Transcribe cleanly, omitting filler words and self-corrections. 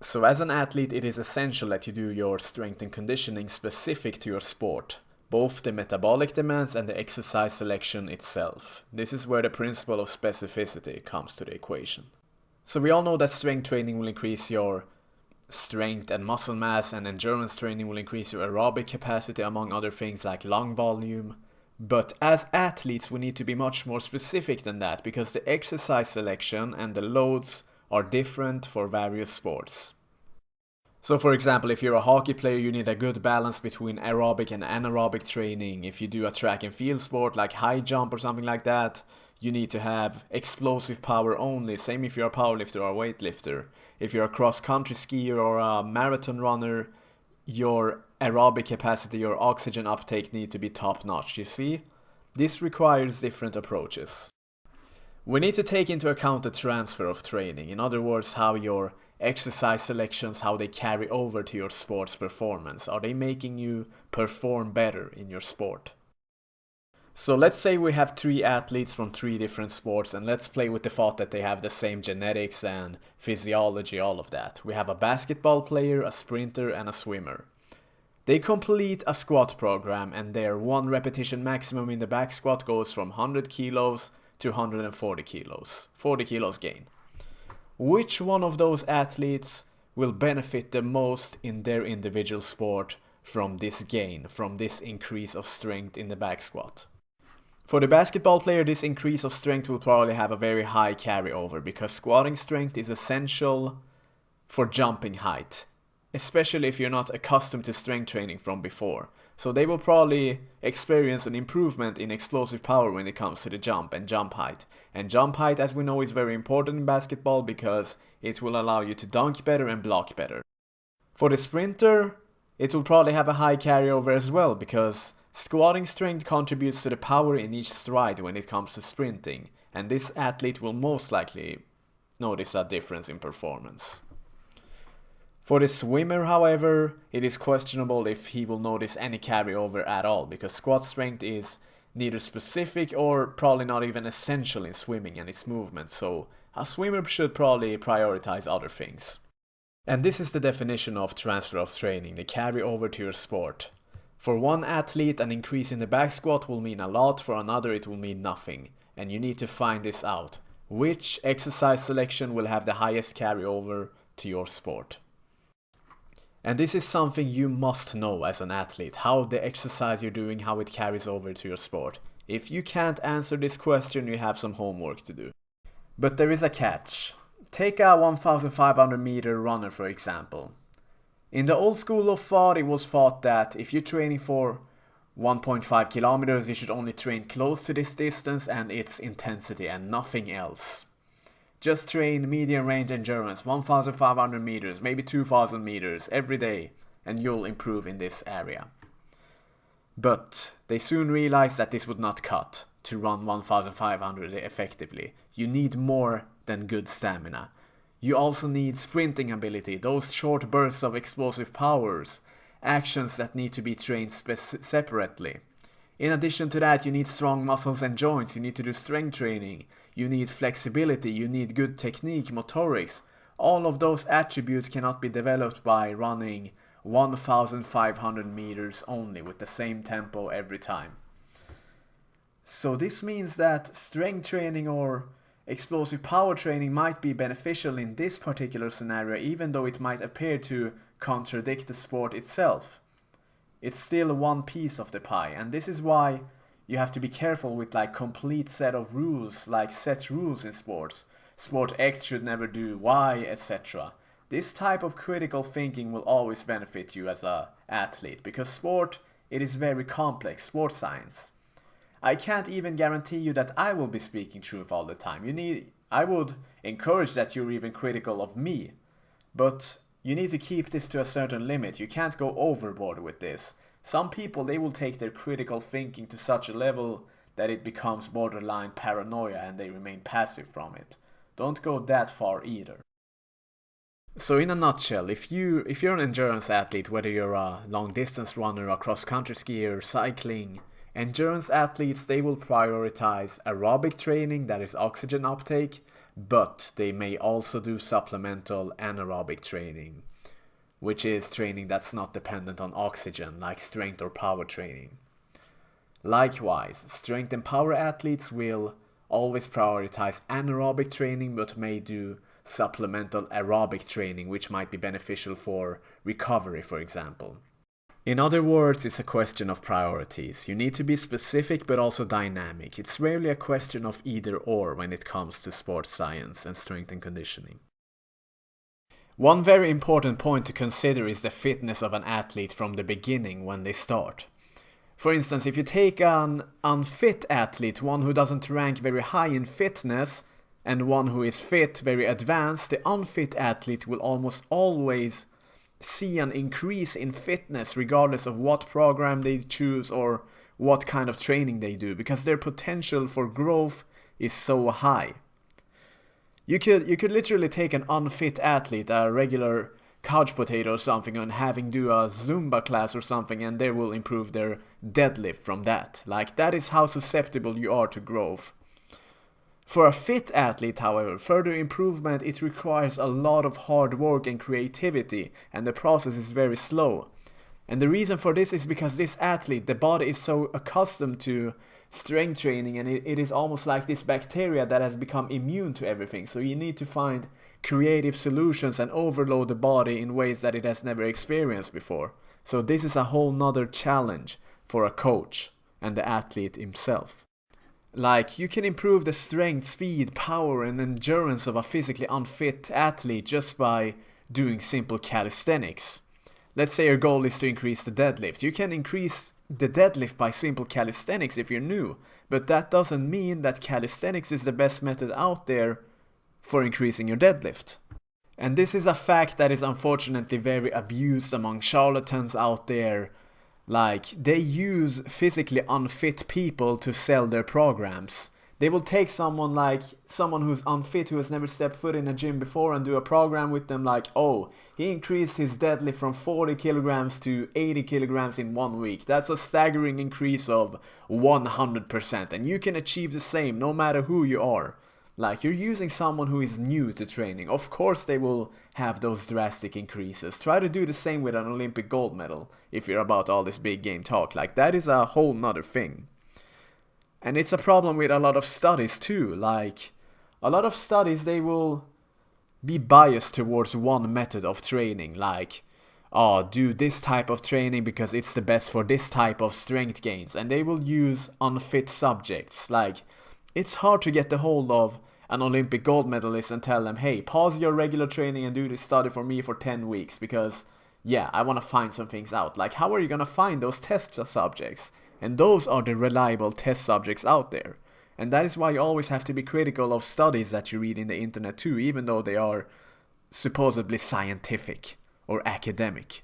So as an athlete, it is essential that you do your strength and conditioning specific to your sport, both the metabolic demands and the exercise selection itself. This is where the principle of specificity comes to the equation. So we all know that strength training will increase your strength and muscle mass, and endurance training will increase your aerobic capacity, among other things like lung volume. But as athletes, we need to be much more specific than that, because the exercise selection and the loads are different for various sports. So for example, if you're a hockey player, you need a good balance between aerobic and anaerobic training. If you do a track and field sport like high jump or something like that, you need to have explosive power only. Same if you're a powerlifter or a weightlifter. If you're a cross-country skier or a marathon runner, your aerobic capacity or oxygen uptake need to be top-notch, you see? This requires different approaches. We need to take into account the transfer of training, in other words, how your exercise selections, how they carry over to your sport's performance. Are they making you perform better in your sport? So let's say we have 3 athletes from 3 different sports, and let's play with the thought that they have the same genetics and physiology, all of that. We have a basketball player, a sprinter, and a swimmer. They complete a squat program, and their 1 repetition maximum in the back squat goes from 100 kilos to 140 kilos. 40 kilos gain. Which one of those athletes will benefit the most in their individual sport from this gain, from this increase of strength in the back squat? For the basketball player, this increase of strength will probably have a very high carryover, because squatting strength is essential for jumping height, especially if you're not accustomed to strength training from before. So they will probably experience an improvement in explosive power when it comes to the jump and jump height. And jump height, as we know, is very important in basketball because it will allow you to dunk better and block better. For the sprinter, it will probably have a high carryover as well, because squatting strength contributes to the power in each stride when it comes to sprinting, and this athlete will most likely notice a difference in performance. For the swimmer, however, it is questionable if he will notice any carryover at all, because squat strength is neither specific or probably not even essential in swimming and its movement, so a swimmer should probably prioritize other things. And this is the definition of transfer of training, the carryover to your sport. For one athlete, an increase in the back squat will mean a lot, for another it will mean nothing, and you need to find this out. Which exercise selection will have the highest carryover to your sport? And this is something you must know as an athlete, how the exercise you're doing, how it carries over to your sport. If you can't answer this question, you have some homework to do. But there is a catch. Take a 1,500 meter runner, for example. In the old school of thought, it was thought that if you're training for 1.5 kilometers, you should only train close to this distance and its intensity and nothing else. Just train medium range endurance, 1,500 meters, maybe 2,000 meters every day, and you'll improve in this area. But they soon realized that this would not cut to run 1,500 effectively. You need more than good stamina. You also need sprinting ability, those short bursts of explosive powers, actions that need to be trained separately. In addition to that, you need strong muscles and joints, you need to do strength training, you need flexibility, you need good technique, motorics. All of those attributes cannot be developed by running 1,500 meters only with the same tempo every time. So this means that strength training or explosive power training might be beneficial in this particular scenario, even though it might appear to contradict the sport itself. It's still one piece of the pie, and this is why you have to be careful with like complete set of rules, like set rules in sports. Sport X should never do Y, etc. This type of critical thinking will always benefit you as an athlete, because sport, it is very complex, sports science. I can't even guarantee you that I will be speaking truth all the time. I would encourage that you're even critical of me, but you need to keep this to a certain limit. You can't go overboard with this. Some people, they will take their critical thinking to such a level that it becomes borderline paranoia and they remain passive from it. Don't go that far either. So in a nutshell, if you're an endurance athlete, whether you're a long distance runner, a cross-country skier, cycling, endurance athletes, they will prioritize aerobic training, that is oxygen uptake, but they may also do supplemental anaerobic training, which is training that's not dependent on oxygen, like strength or power training. Likewise, strength and power athletes will always prioritize anaerobic training, but may do supplemental aerobic training, which might be beneficial for recovery, for example. In other words, it's a question of priorities. You need to be specific but also dynamic. It's rarely a question of either or when it comes to sports science and strength and conditioning. One very important point to consider is the fitness of an athlete from the beginning when they start. For instance, if you take an unfit athlete, one who doesn't rank very high in fitness, and one who is fit, very advanced, the unfit athlete will almost always see an increase in fitness regardless of what program they choose or what kind of training they do, because their potential for growth is so high. You could literally take an unfit athlete, a regular couch potato or something, and having do a Zumba class or something, and they will improve their deadlift from that. Like, that is how susceptible you are to growth. For a fit athlete, however, further improvement, it requires a lot of hard work and creativity, and the process is very slow. And the reason for this is because this athlete, the body is so accustomed to strength training, and it is almost like this bacteria that has become immune to everything. So you need to find creative solutions and overload the body in ways that it has never experienced before. So this is a whole nother challenge for a coach and the athlete himself. Like, you can improve the strength, speed, power and endurance of a physically unfit athlete just by doing simple calisthenics. Let's say your goal is to increase the deadlift. You can increase the deadlift by simple calisthenics if you're new, but that doesn't mean that calisthenics is the best method out there for increasing your deadlift. And this is a fact that is unfortunately very abused among charlatans out there. Like, they use physically unfit people to sell their programs. They will take someone who's unfit, who has never stepped foot in a gym before, and do a program with them like, oh, he increased his deadlift from 40 kilograms to 80 kilograms in 1 week. That's a staggering increase of 100%, and you can achieve the same no matter who you are. Like, you're using someone who is new to training. Of course they will have those drastic increases. Try to do the same with an Olympic gold medal if you're about all this big game talk. Like, that is a whole nother thing. And it's a problem with a lot of studies too. Like, a lot of studies, they will be biased towards one method of training. Like, oh, do this type of training because it's the best for this type of strength gains. And they will use unfit subjects. Like, it's hard to get the hold of an Olympic gold medalist and tell them, hey, pause your regular training and do this study for me for 10 weeks because, yeah, I want to find some things out. Like, how are you going to find those test subjects? And those are the reliable test subjects out there. And that is why you always have to be critical of studies that you read in the internet too, even though they are supposedly scientific or academic.